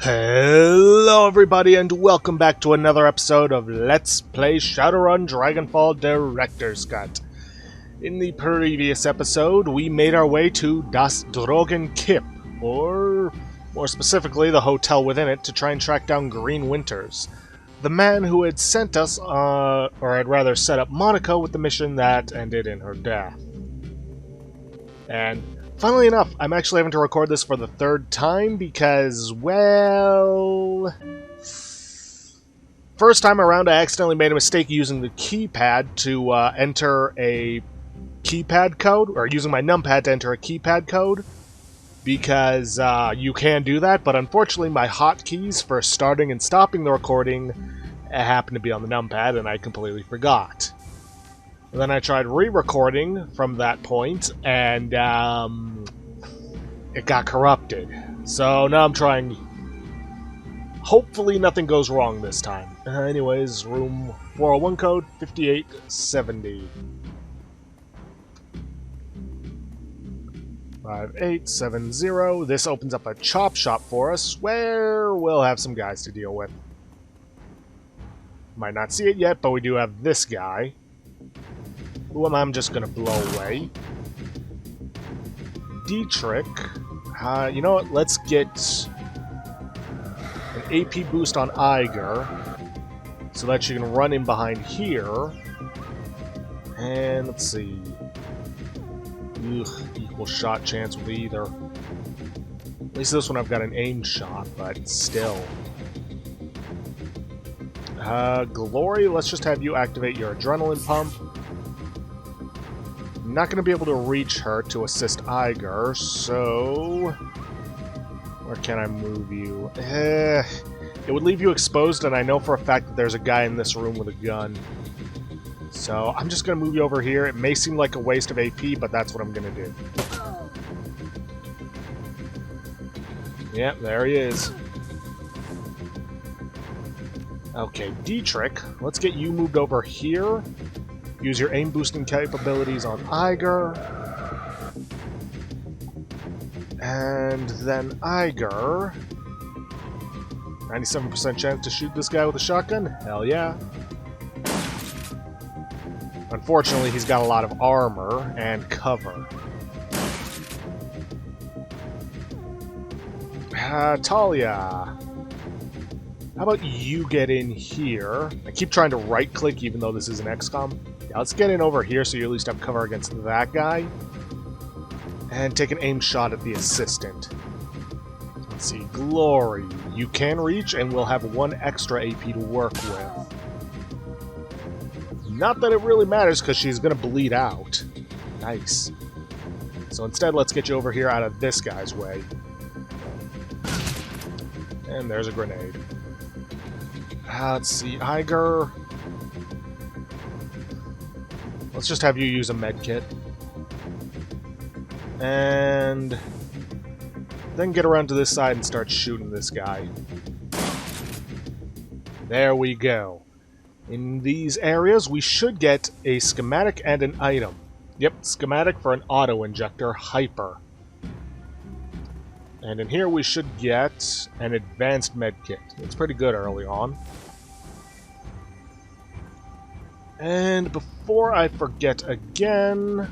Hello everybody and welcome back to another episode of Let's Play Shadowrun Dragonfall Director's Cut. In the previous episode, we made our way to Das Drogenkipp, or more specifically the hotel within it, to try and track down Green Winters, the man who had sent us, or I'd rather set up Monica with the mission that ended in her death. And funnily enough, I'm actually having to record this for the third time because, well... First time around, I accidentally made a mistake using the keypad to enter a keypad code, or using my numpad to enter a keypad code, because you can do that, but unfortunately my hotkeys for starting and stopping the recording happened to be on the numpad, and I completely forgot. And then I tried re-recording from that point, and it got corrupted. So now I'm trying... Hopefully nothing goes wrong this time. Anyways, room 401 code 5870. 5870. This opens up a chop shop for us, where we'll have some guys to deal with. Might not see it yet, but we do have this guy, who I'm just gonna blow away. Dietrich. You know what? Let's get an AP boost on Iger, so that you can run in behind here. And let's see. Equal shot chance with either. At least this one I've got an aim shot, but still. Glory, let's just have you activate your adrenaline pump. I'm not going to be able to reach her to assist Iger, so... Where can I move you? It would leave you exposed, and I know for a fact that there's a guy in this room with a gun. So I'm just going to move you over here. It may seem like a waste of AP, but that's what I'm going to do. Yep, there he is. Okay, Dietrich, let's get you moved over here. Use your aim boosting capabilities on Iger. And then Iger. 97% chance to shoot this guy with a shotgun? Hell yeah. Unfortunately, he's got a lot of armor and cover. Talia. How about you get in here? I keep trying to right-click even though this is an XCOM. Yeah, let's get in over here so you at least have cover against that guy. And take an aim shot at the assistant. Let's see, Glory. You can reach, and we'll have one extra AP to work with. Not that it really matters, because she's going to bleed out. Nice. So instead, let's get you over here out of this guy's way. And there's a grenade. Let's see, Iger. Let's just have you use a medkit. And then get around to this side and start shooting this guy. There we go. In these areas, we should get a schematic and an item. Yep, schematic for an auto-injector, Hyper. And in here we should get an advanced medkit. It's pretty good early on. And before I forget again...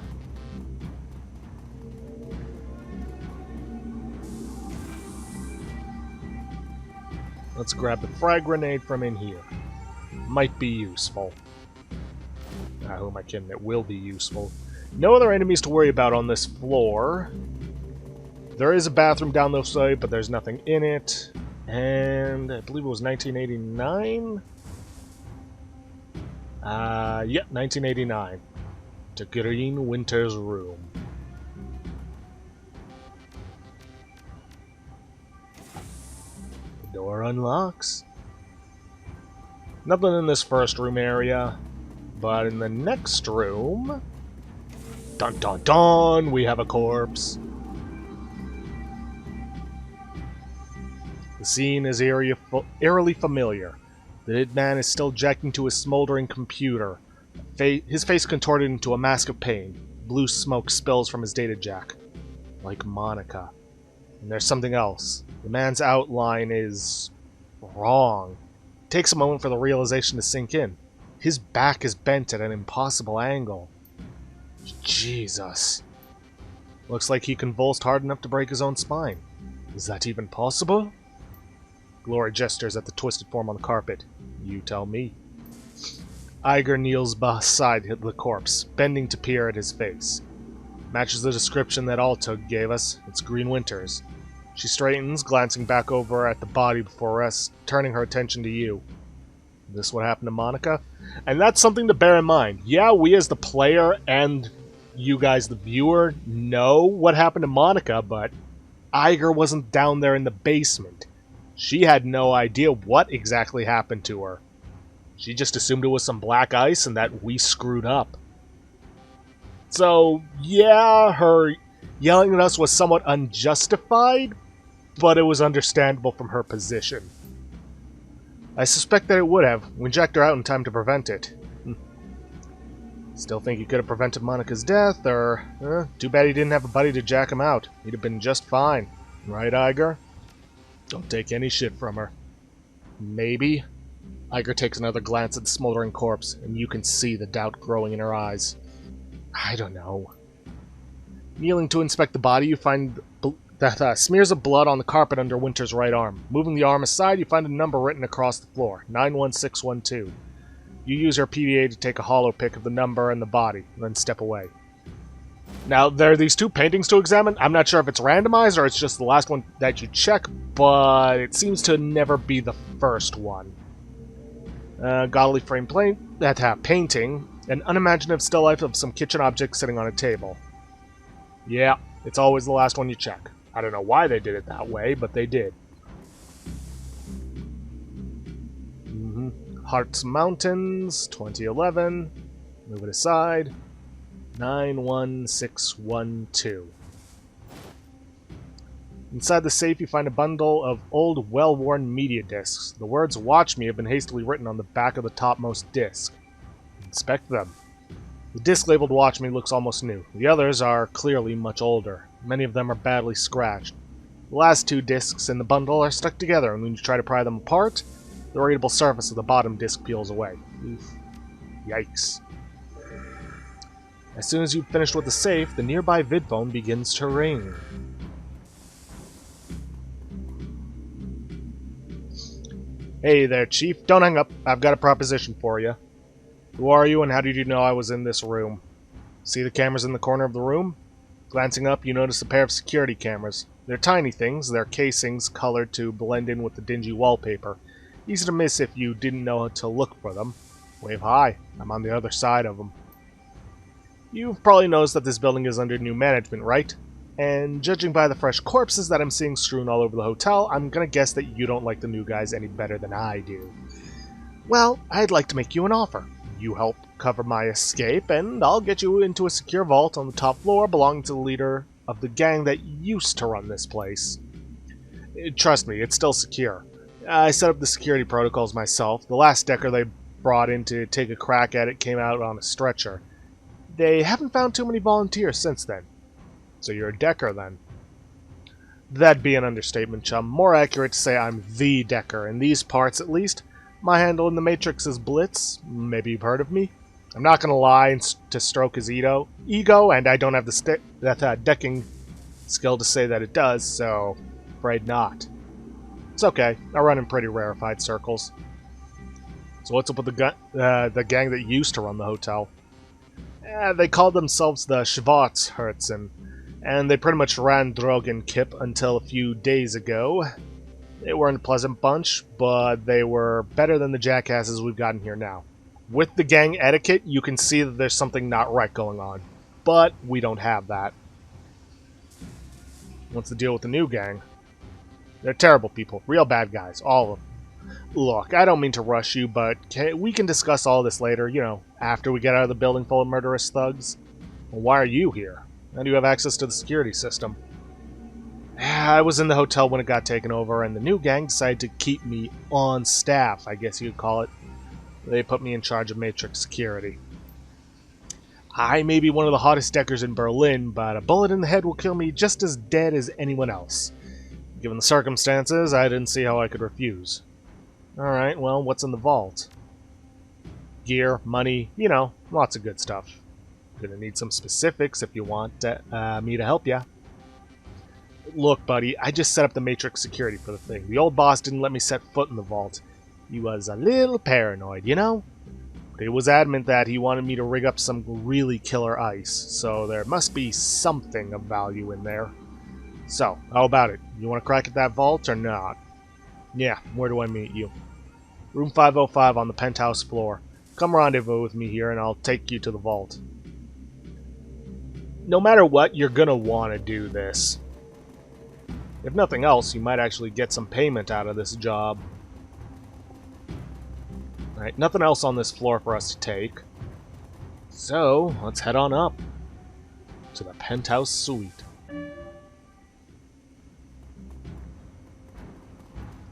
Let's grab the frag grenade from in here. Might be useful. Who am I kidding? It will be useful. No other enemies to worry about on this floor. There is a bathroom down this way, but there's nothing in it. And I believe it was 1989? Yep, 1989. To Green Winter's room. The door unlocks. Nothing in this first room area, but in the next room... Dun dun dun! We have a corpse. The scene is eerily familiar. The dead man is still jacking to his smoldering computer. His face contorted into a mask of pain. Blue smoke spills from his data jack. Like Monica. And there's something else. The man's outline is wrong. It takes a moment for the realization to sink in. His back is bent at an impossible angle. Jesus. Looks like he convulsed hard enough to break his own spine. Is that even possible? Glory gestures at the twisted form on the carpet. You tell me. Iger kneels beside the corpse, bending to peer at his face. Matches the description that Altug gave us. It's Green Winters. She straightens, glancing back over at the body before us, turning her attention to you. Is this what happened to Monica? And that's something to bear in mind. Yeah, we as the player and you guys, the viewer, know what happened to Monica, but Iger wasn't down there in the basement. She had no idea what exactly happened to her. She just assumed it was some black ice and that we screwed up. So, yeah, her yelling at us was somewhat unjustified, but it was understandable from her position. I suspect that it would have. We jacked her out in time to prevent it. Still think you could have prevented Monica's death, or... too bad he didn't have a buddy to jack him out. He'd have been just fine. Right, Iger? Don't take any shit from her. Maybe. Iger takes another glance at the smoldering corpse, and you can see the doubt growing in her eyes. I don't know. Kneeling to inspect the body, you find that smears of blood on the carpet under Winter's right arm. Moving the arm aside, you find a number written across the floor, 91612. You use your PDA to take a hollow pick of the number and the body, and then step away. Now, there are these two paintings to examine. I'm not sure if it's randomized or it's just the last one that you check, but it seems to never be the first one. Gaudily framed painting, an unimaginative still life of some kitchen object sitting on a table. Yeah, it's always the last one you check. I don't know why they did it that way, but they did. Hearts Mountains, 2011. Move it aside. 91612. Inside the safe, you find a bundle of old, well-worn media discs. The words "Watch Me" have been hastily written on the back of the topmost disc. Inspect them. The disc labeled "Watch Me" looks almost new. The others are clearly much older. Many of them are badly scratched. The last two discs in the bundle are stuck together, and when you try to pry them apart, the readable surface of the bottom disc peels away. Oof. Yikes. As soon as you've finished with the safe, the nearby vidphone begins to ring. Hey there, Chief. Don't hang up. I've got a proposition for you. Who are you and how did you know I was in this room? See the cameras in the corner of the room? Glancing up, you notice a pair of security cameras. They're tiny things, their casings colored to blend in with the dingy wallpaper. Easy to miss if you didn't know how to look for them. Wave hi. I'm on the other side of them. You've probably noticed that this building is under new management, right? And judging by the fresh corpses that I'm seeing strewn all over the hotel, I'm gonna guess that you don't like the new guys any better than I do. Well, I'd like to make you an offer. You help cover my escape, and I'll get you into a secure vault on the top floor belonging to the leader of the gang that used to run this place. Trust me, it's still secure. I set up the security protocols myself. The last Decker they brought in to take a crack at it came out on a stretcher. They haven't found too many volunteers since then. So you're a Decker, then. That'd be an understatement, chum. More accurate to say I'm the Decker. In these parts, at least. My handle in the Matrix is Blitz. Maybe you've heard of me. I'm not gonna lie to stroke his ego, and I don't have the decking skill to say that it does, so afraid not. It's okay. I run in pretty rarefied circles. So what's up with the gang that used to run the hotel? They called themselves the Schwarzherzen, and they pretty much ran Drogen Kip until a few days ago. They weren't a pleasant bunch, but they were better than the jackasses we've gotten here now. With the gang etiquette, you can see that there's something not right going on, but we don't have that. What's the deal with the new gang? They're terrible people, real bad guys, all of them. Look, I don't mean to rush you, but we can discuss all this later, you know, after we get out of the building full of murderous thugs. Well, why are you here? How do you have access to the security system? I was in the hotel when it got taken over, and the new gang decided to keep me on staff, I guess you'd call it. They put me in charge of Matrix security. I may be one of the hottest Deckers in Berlin, but a bullet in the head will kill me just as dead as anyone else. Given the circumstances, I didn't see how I could refuse. Alright, well, what's in the vault? Gear, money, you know, lots of good stuff. Gonna need some specifics if you want me to help ya. Look, buddy, I just set up the Matrix security for the thing. The old boss didn't let me set foot in the vault. He was a little paranoid, you know? But he was adamant that he wanted me to rig up some really killer ice, so there must be something of value in there. So, how about it? You want to crack at that vault or not? Yeah, where do I meet you? Room 505 on the penthouse floor. Come rendezvous with me here and I'll take you to the vault. No matter what, you're gonna want to do this. If nothing else, you might actually get some payment out of this job. Alright, nothing else on this floor for us to take. So, let's head on up to the penthouse suite.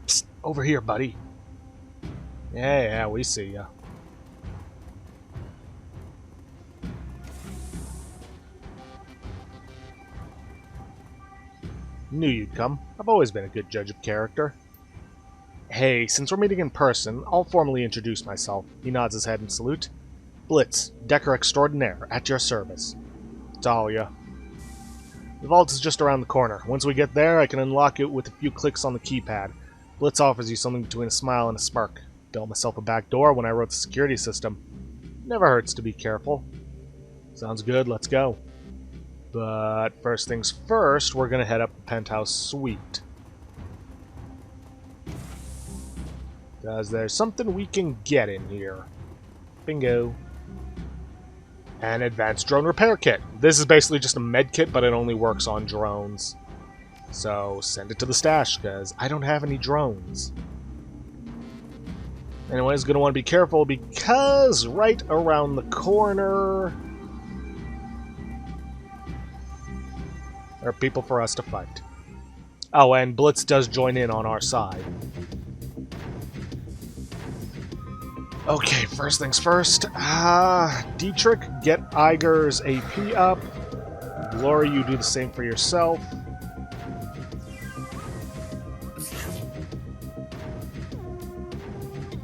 Psst, over here, buddy. Yeah, we see ya. Knew you'd come. I've always been a good judge of character. Hey, since we're meeting in person, I'll formally introduce myself. He nods his head in salute. Blitz, Decker Extraordinaire, at your service. Talia. The vault is just around the corner. Once we get there, I can unlock it with a few clicks on the keypad. Blitz offers you something between a smile and a smirk. Built myself a back door when I wrote the security system. Never hurts to be careful. Sounds good, let's go. But first things first, we're gonna head up the penthouse suite. Because there's something we can get in here. Bingo. An advanced drone repair kit. This is basically just a med kit, but it only works on drones. So send it to the stash, because I don't have any drones. Anyways, gonna want to be careful because right around the corner there are people for us to fight. Oh, and Blitz does join in on our side. Okay, first things first. Dietrich, get Iger's AP up. Glory, you do the same for yourself.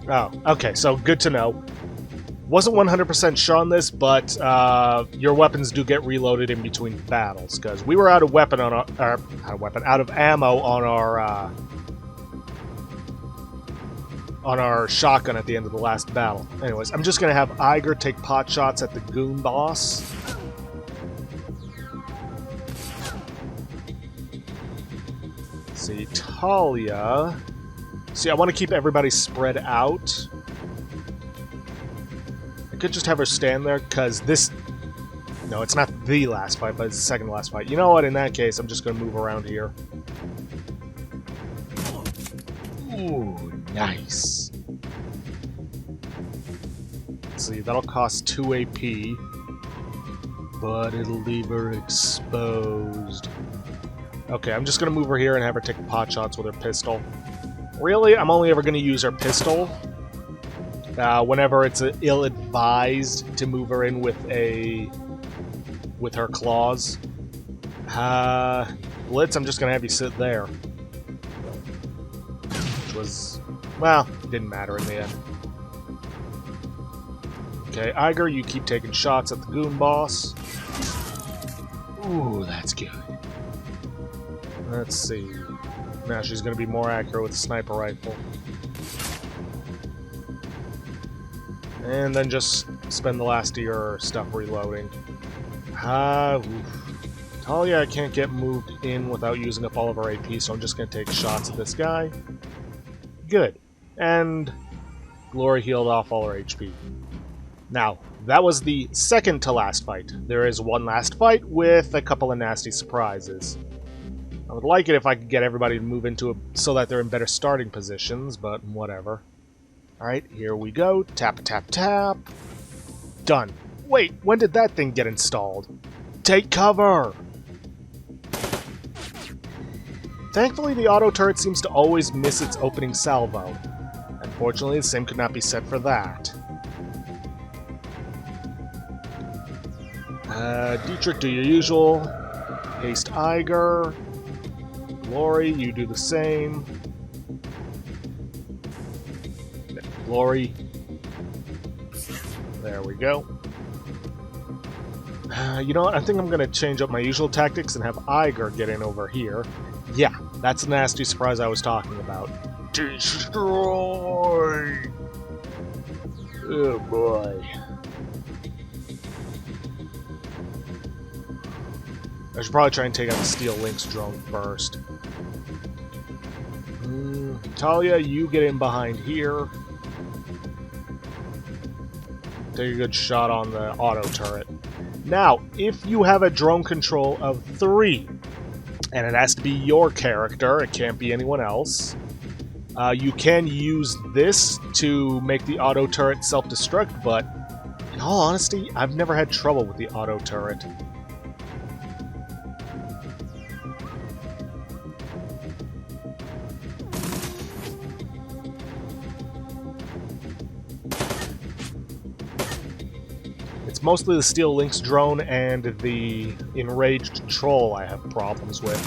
Oh, okay, so good to know. Wasn't 100% sure on this, but your weapons do get reloaded in between battles, because we were out of weapon on out of ammo on our shotgun at the end of the last battle. Anyways, I'm just gonna have Iger take pot shots at the goon boss. Let's see, Talia. See, I want to keep everybody spread out. I could just have her stand there, because this... No, it's not the last fight, but it's the second last fight. You know what? In that case, I'm just going to move around here. Ooh, nice. Let's see, that'll cost 2 AP. But it'll leave her exposed. Okay, I'm just going to move her here and have her take pot shots with her pistol. Really? I'm only ever going to use her pistol whenever it's ill-advised to move her in with her claws. Blitz, I'm just going to have you sit there. Which was... well, it didn't matter in the end. Okay, Iger, you keep taking shots at the goon boss. Ooh, that's good. Let's see. Now she's going to be more accurate with the sniper rifle. And then just spend the last of your stuff reloading. Talia, I can't get moved in without using up all of our AP, so I'm just going to take shots at this guy. Good. And Glory healed off all her HP. Now, that was the second to last fight. There is one last fight with a couple of nasty surprises. I would like it if I could get everybody to move into it so that they're in better starting positions, but whatever. Alright, here we go. Tap, tap, tap. Done. Wait, when did that thing get installed? Take cover! Thankfully, the auto turret seems to always miss its opening salvo. Unfortunately, the same could not be said for that. Dietrich, do your usual. Haste Iger. Glory, you do the same. Glory. There we go. You know what? I think I'm going to change up my usual tactics and have Iger get in over here. Yeah, that's the nasty surprise I was talking about. Destroy! Oh boy. I should probably try and take out the Steel Lynx drone first. Talia, you get in behind here. Take a good shot on the auto turret. Now, if you have a drone control of 3, and it has to be your character, it can't be anyone else, you can use this to make the auto turret self-destruct, but in all honesty, I've never had trouble with the auto turret. It's mostly the Steel Lynx drone and the enraged troll I have problems with.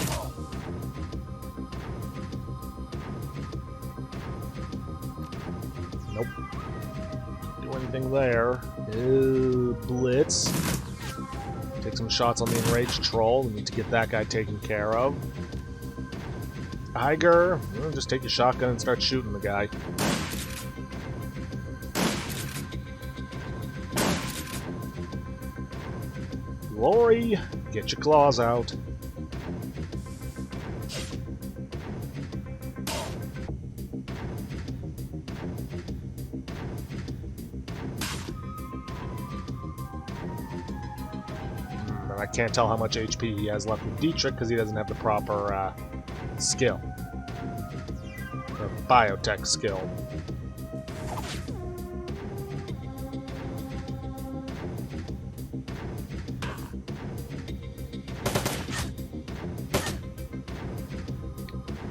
Nope. Do anything there. Blitz. Take some shots on the enraged troll. We need to get that guy taken care of. Iger, just take your shotgun and start shooting the guy. Glory, get your claws out. I can't tell how much HP he has left with Dietrich because he doesn't have the proper skill. Or biotech skill.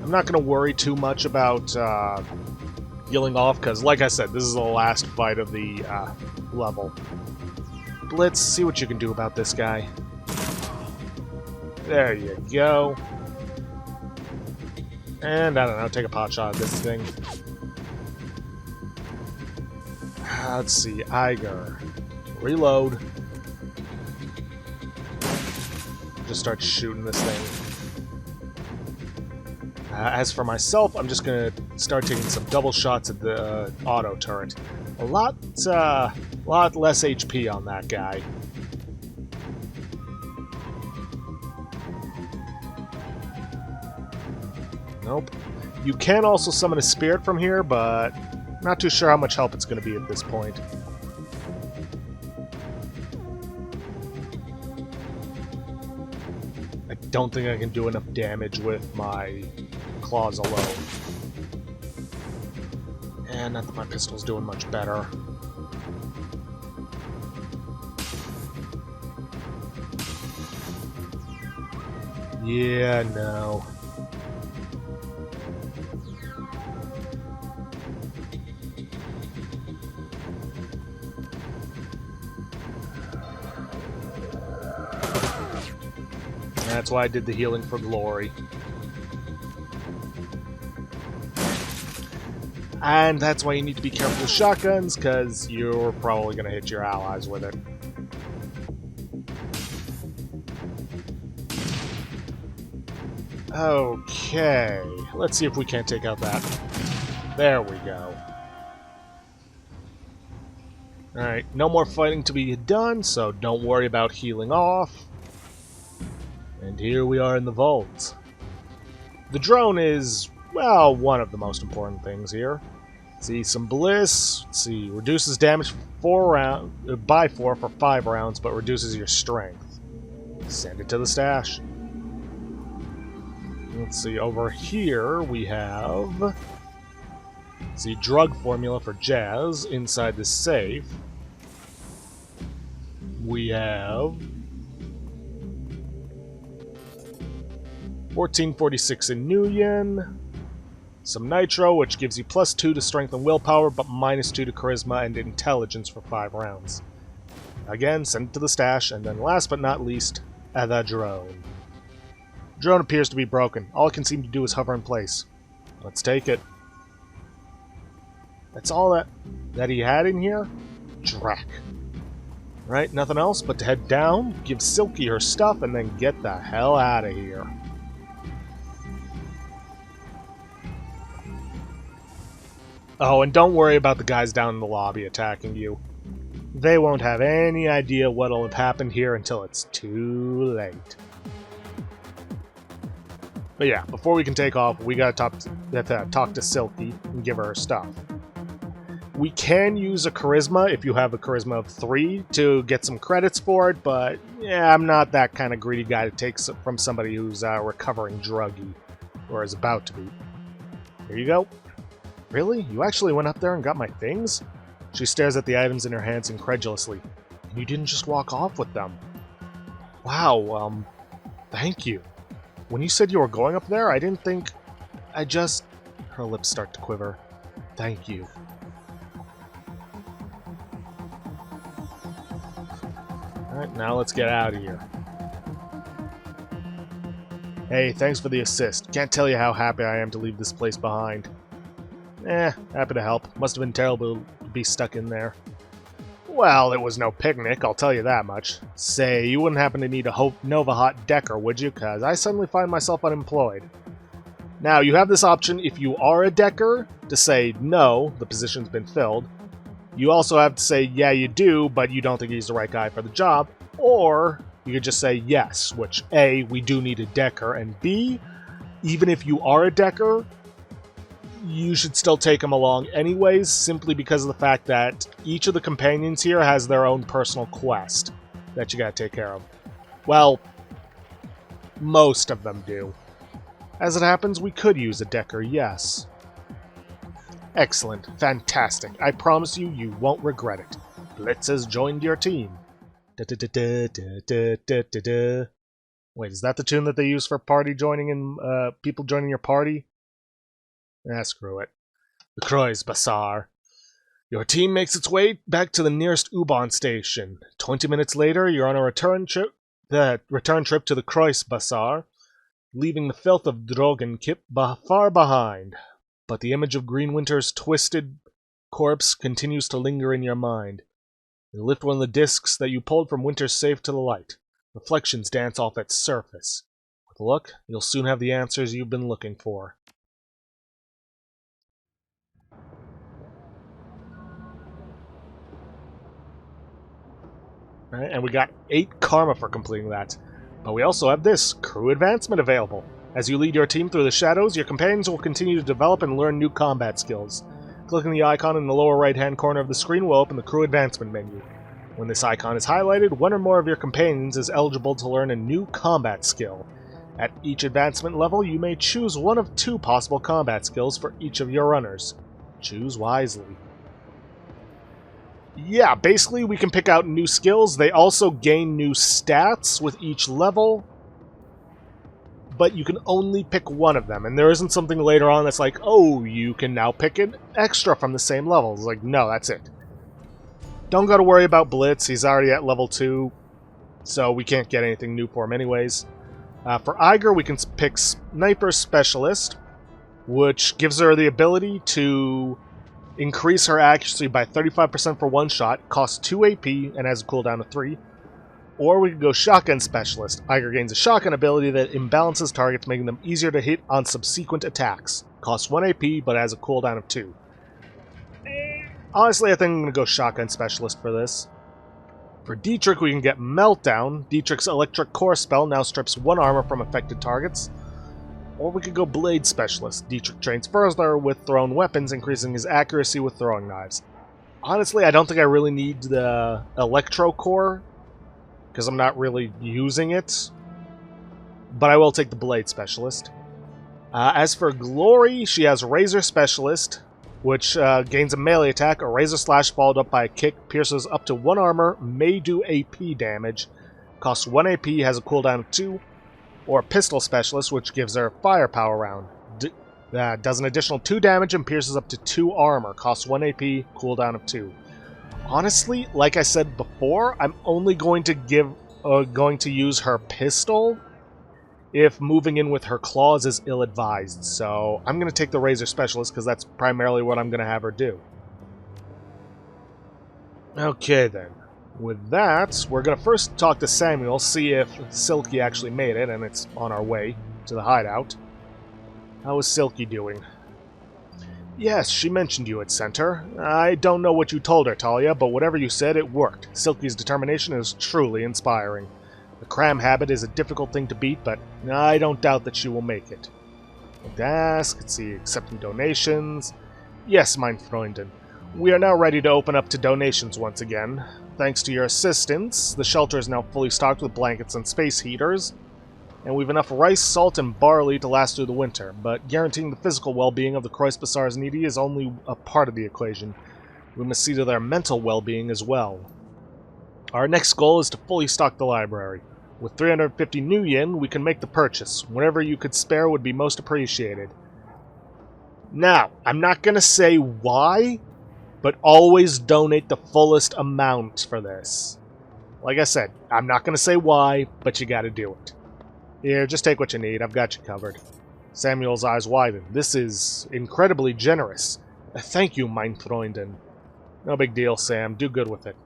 I'm not going to worry too much about healing off, because like I said, this is the last fight of the level. Blitz, see what you can do about this guy. There you go. And, I don't know, take a pot shot at this thing. Let's see, Iger. Reload. Just start shooting this thing. As for myself, I'm just going to start taking some double shots at the auto turret. A lot less HP on that guy. Nope. You can also summon a spirit from here, but not too sure how much help it's going to be at this point. I don't think I can do enough damage with my claws alone. And not that my pistol's doing much better. Yeah, no. That's why I did the healing for glory. And that's why you need to be careful with shotguns, because you're probably going to hit your allies with it. Okay, let's see if we can't take out that. There we go. Alright, no more fighting to be done, so don't worry about healing off. And here we are in the vault. The drone is, well, one of the most important things here. See, some bliss. Let's see, reduces damage by 4 for 5 rounds, but reduces your strength. Send it to the stash. Let's see, over here we have the drug formula for Jazz inside the safe. We have 1446 in New Yen. Some nitro, which gives you +2 to strength and willpower, but -2 to charisma and intelligence for 5 rounds. Again, send it to the stash, and then last but not least, the drone. Drone appears to be broken. All it can seem to do is hover in place. Let's take it. That's all that he had in here? Drac. Right, nothing else but to head down, give Silky her stuff, and then get the hell out of here. Oh, and don't worry about the guys down in the lobby attacking you. They won't have any idea what'll have happened here until it's too late. But yeah, before we can take off, we gotta talk to Silky and give her her stuff. We can use a charisma if you have a charisma of 3 to get some credits for it, but yeah, I'm not that kind of greedy guy to take from somebody who's a recovering druggie, or is about to be. Here you go. Really? You actually went up there and got my things? She stares at the items in her hands incredulously. And you didn't just walk off with them. Wow, thank you. When you said you were going up there, I didn't think... Her lips start to quiver. Thank you. Alright, now let's get out of here. Hey, thanks for the assist. Can't tell you how happy I am to leave this place behind. Happy to help. Must have been terrible to be stuck in there. Well, it was no picnic, I'll tell you that much. Say, you wouldn't happen to need a Nova Hot Decker, would you? Because I suddenly find myself unemployed. Now, you have this option if you are a Decker, to say, no, the position's been filled. You also have to say, yeah, you do, but you don't think he's the right guy for the job. Or, you could just say yes, which A, we do need a Decker, and B, even if you are a Decker, you should still take him along anyways, simply because of the fact that each of the companions here has their own personal quest that you gotta take care of. Well, most of them do. As it happens, we could use a Decker, yes. Excellent. Fantastic. I promise you, you won't regret it. Blitz has joined your team. Wait, is that the tune that they use for party joining and people joining your party? Screw it. The Kreuz Bazaar. Your team makes its way back to the nearest U-Bahn station. 20 minutes later, you're on a return trip to the Kreuz Bazaar, leaving the filth of Dragonkipp far behind. But the image of Greenwinter's twisted corpse continues to linger in your mind. You lift one of the discs that you pulled from Winter's safe to the light. Reflections dance off its surface. With a look, you'll soon have the answers you've been looking for. Right, and we got 8 karma for completing that. But we also have this, crew advancement available. As you lead your team through the shadows, your companions will continue to develop and learn new combat skills. Clicking the icon in the lower right-hand corner of the screen will open the crew advancement menu. When this icon is highlighted, one or more of your companions is eligible to learn a new combat skill. At each advancement level, you may choose one of 2 possible combat skills for each of your runners. Choose wisely. Yeah, basically we can pick out new skills. They also gain new stats with each level, but you can only pick one of them, and there isn't something later on that's like, oh, you can now pick an extra from the same level. It's like, no, that's it. Don't gotta worry about Blitz, he's already at level 2, so we can't get anything new for him anyways. For Iger, we can pick Sniper Specialist, which gives her the ability to increase her accuracy by 35% for one shot, costs 2 AP, and has a cooldown of 3. Or we could go Shotgun Specialist. Iger gains a shotgun ability that imbalances targets, making them easier to hit on subsequent attacks. Costs 1 AP, but has a cooldown of 2. Honestly, I think I'm going to go Shotgun Specialist for this. For Dietrich, we can get Meltdown. Dietrich's Electric Core spell now strips 1 armor from affected targets. Or we could go Blade Specialist. Dietrich trains further with thrown weapons, increasing his accuracy with throwing knives. Honestly, I don't think I really need the Electro Core, because I'm not really using it. But I will take the Blade Specialist. As for Glory, she has Razor Specialist, which gains a melee attack. A Razor Slash followed up by a kick, pierces up to 1 armor, may do AP damage, costs 1 AP, has a cooldown of 2. Or Pistol Specialist, which gives her a firepower round. Does an additional 2 damage and pierces up to 2 armor. Costs 1 AP, cooldown of 2. Honestly, like I said before, I'm only going to use her pistol if moving in with her claws is ill-advised, so I'm going to take the Razor Specialist because that's primarily what I'm going to have her do. Okay then. With that, we're going to first talk to Samuel, see if Silky actually made it, and it's on our way to the hideout. How is Silky doing? Yes, she mentioned you had sent her. I don't know what you told her, Talia, but whatever you said, it worked. Silky's determination is truly inspiring. The cram habit is a difficult thing to beat, but I don't doubt that she will make it. Let's see, accepting donations. Yes, mein Freunden. We are now ready to open up to donations once again. Thanks to your assistance, the shelter is now fully stocked with blankets and space heaters, and we've enough rice, salt, and barley to last through the winter, but guaranteeing the physical well-being of the Kreuzbazar's needy is only a part of the equation. We must see to their mental well-being as well. Our next goal is to fully stock the library. With 350 new yen, we can make the purchase. Whatever you could spare would be most appreciated. Now, I'm not going to say why, but always donate the fullest amount for this. Like I said, I'm not going to say why, but you got to do it. Here, just take what you need. I've got you covered. Samuel's eyes widen. This is incredibly generous. Thank you, mein Freunden. No big deal, Sam. Do good with it.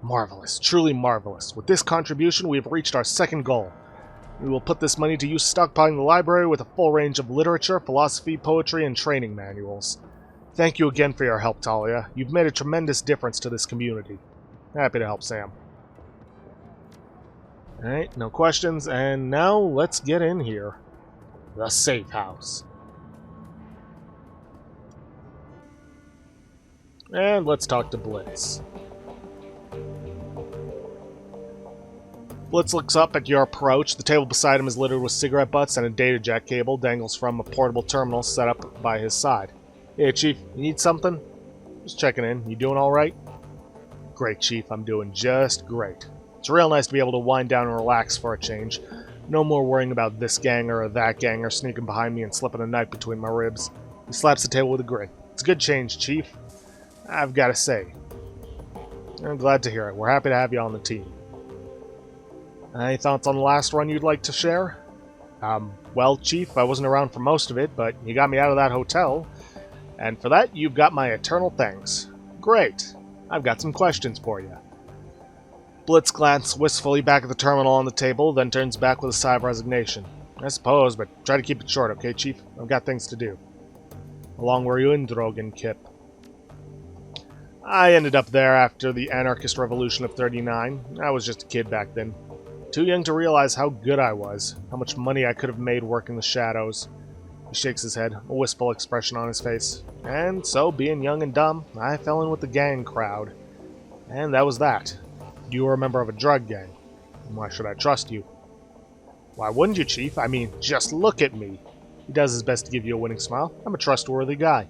Marvelous. Truly marvelous. With this contribution, we have reached our second goal. We will put this money to use stockpiling the library with a full range of literature, philosophy, poetry, and training manuals. Thank you again for your help, Talia. You've made a tremendous difference to this community. Happy to help, Sam. Alright, no questions, and now let's get in here. The safe house. And let's talk to Blitz. Blitz looks up at your approach. The table beside him is littered with cigarette butts, and a data jack cable dangles from a portable terminal set up by his side. Hey, Chief, you need something? Just checking in. You doing alright? Great, Chief. I'm doing just great. It's real nice to be able to wind down and relax for a change. No more worrying about this ganger or that ganger sneaking behind me and slipping a knife between my ribs. He slaps the table with a grin. It's a good change, Chief. I've got to say. I'm glad to hear it. We're happy to have you on the team. Any thoughts on the last run you'd like to share? Well, Chief, I wasn't around for most of it, but you got me out of that hotel. And for that, you've got my eternal thanks. Great. I've got some questions for you. Blitz glances wistfully back at the terminal on the table, then turns back with a sigh of resignation. I suppose, but try to keep it short, okay, Chief? I've got things to do. How long were you in Dragonfall? I ended up there after the anarchist revolution of '39. I was just a kid back then. Too young to realize how good I was, how much money I could have made working the shadows. He shakes his head, a wistful expression on his face. And so, being young and dumb, I fell in with the gang crowd. And that was that. You were a member of a drug gang. Why should I trust you? Why wouldn't you, Chief? I mean, just look at me. He does his best to give you a winning smile. I'm a trustworthy guy.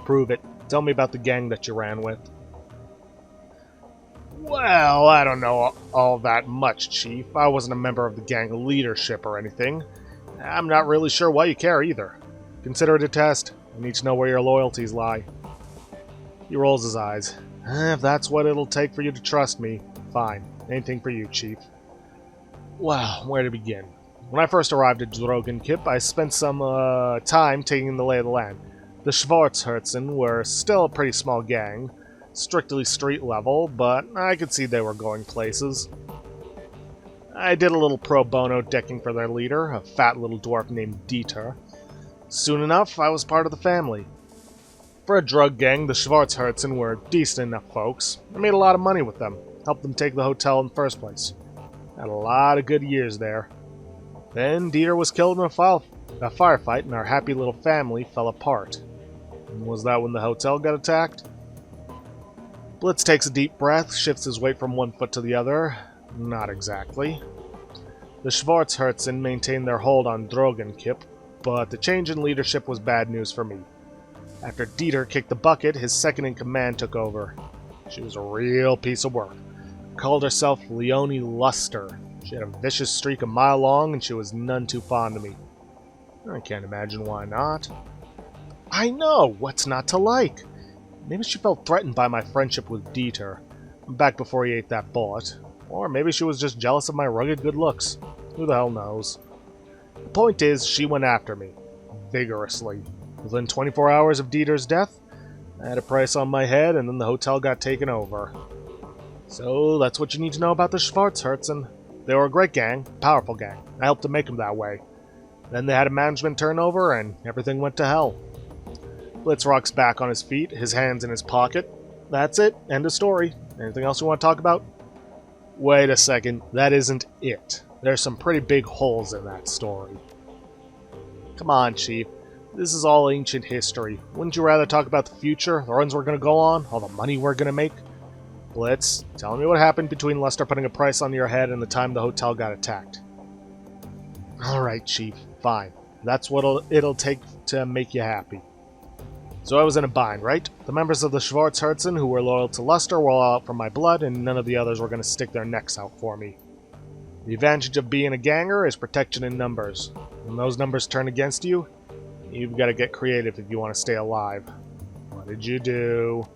Prove it. Tell me about the gang that you ran with. Well, I don't know all that much, Chief. I wasn't a member of the gang leadership or anything. I'm not really sure why you care either. Consider it a test. I need to know where your loyalties lie. He rolls his eyes. If that's what it'll take for you to trust me, fine. Anything for you, Chief. Well, where to begin? When I first arrived at Dragonfall, I spent some time taking the lay of the land. The Schwarzherzen were still a pretty small gang, strictly street level, but I could see they were going places. I did a little pro bono decking for their leader, a fat little dwarf named Dieter. Soon enough, I was part of the family. For a drug gang, the Schwarzherzen were decent enough folks. I made a lot of money with them, helped them take the hotel in the first place. Had a lot of good years there. Then Dieter was killed in a firefight, and our happy little family fell apart. And was that when the hotel got attacked? Blitz takes a deep breath, shifts his weight from one foot to the other. Not exactly. The Schwarzherzen maintained their hold on Dragonfall, but the change in leadership was bad news for me. After Dieter kicked the bucket, his second-in-command took over. She was a real piece of work. Called herself Leonie Luster. She had a vicious streak a mile long, and she was none too fond of me. I can't imagine why not. I know! What's not to like? Maybe she felt threatened by my friendship with Dieter, back before he ate that bullet. Or maybe she was just jealous of my rugged good looks. Who the hell knows? The point is, she went after me. Vigorously. Within 24 hours of Dieter's death, I had a price on my head, and then the hotel got taken over. So, that's what you need to know about the Schwarzherzen. They were a great gang, powerful gang. I helped to make them that way. Then they had a management turnover, and everything went to hell. Blitzrock's back on his feet, his hands in his pocket. That's it. End of story. Anything else you want to talk about? Wait a second. That isn't it. There's some pretty big holes in that story. Come on, Chief. This is all ancient history. Wouldn't you rather talk about the future, the runs we're going to go on, all the money we're going to make? Blitz, tell me what happened between Lester putting a price on your head and the time the hotel got attacked. Alright, Chief. Fine. That's what it'll take to make you happy. So I was in a bind, right? The members of the Schwarzherzen who were loyal to Lester were all out for my blood, and none of the others were going to stick their necks out for me. The advantage of being a ganger is protection in numbers. When those numbers turn against you, you've got to get creative if you want to stay alive. What did you do?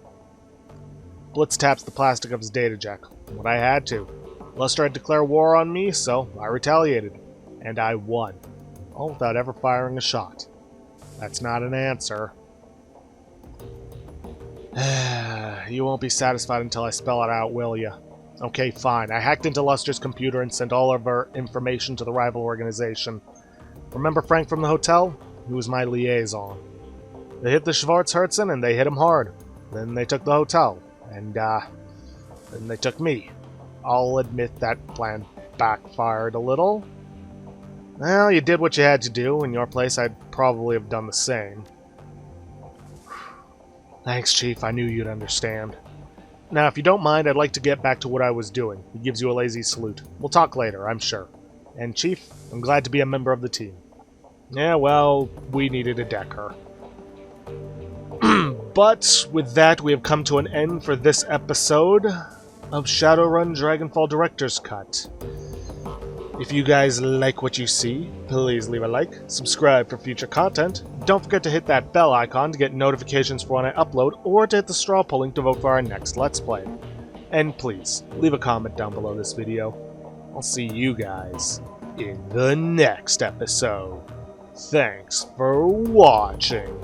Blitz taps the plastic of his data jack. What I had to. Lester had declared war on me, so I retaliated. And I won. All without ever firing a shot. That's not an answer. You won't be satisfied until I spell it out, will you? Okay, fine. I hacked into Lester's computer and sent all of our information to the rival organization. Remember Frank from the hotel? He was my liaison. They hit the Schwarzherzen and they hit him hard. Then they took the hotel. And, then they took me. I'll admit that plan backfired a little. Well, you did what you had to do. In your place, I'd probably have done the same. Thanks, Chief. I knew you'd understand. Now, if you don't mind, I'd like to get back to what I was doing. He gives you a lazy salute. We'll talk later, I'm sure. And, Chief, I'm glad to be a member of the team. Yeah, well, we needed a decker. But with that, we have come to an end for this episode of Shadowrun Dragonfall Director's Cut. If you guys like what you see, please leave a like, subscribe for future content. Don't forget to hit that bell icon to get notifications for when I upload, or to hit the straw polling to vote for our next Let's Play. And please, leave a comment down below this video. I'll see you guys in the next episode. Thanks for watching.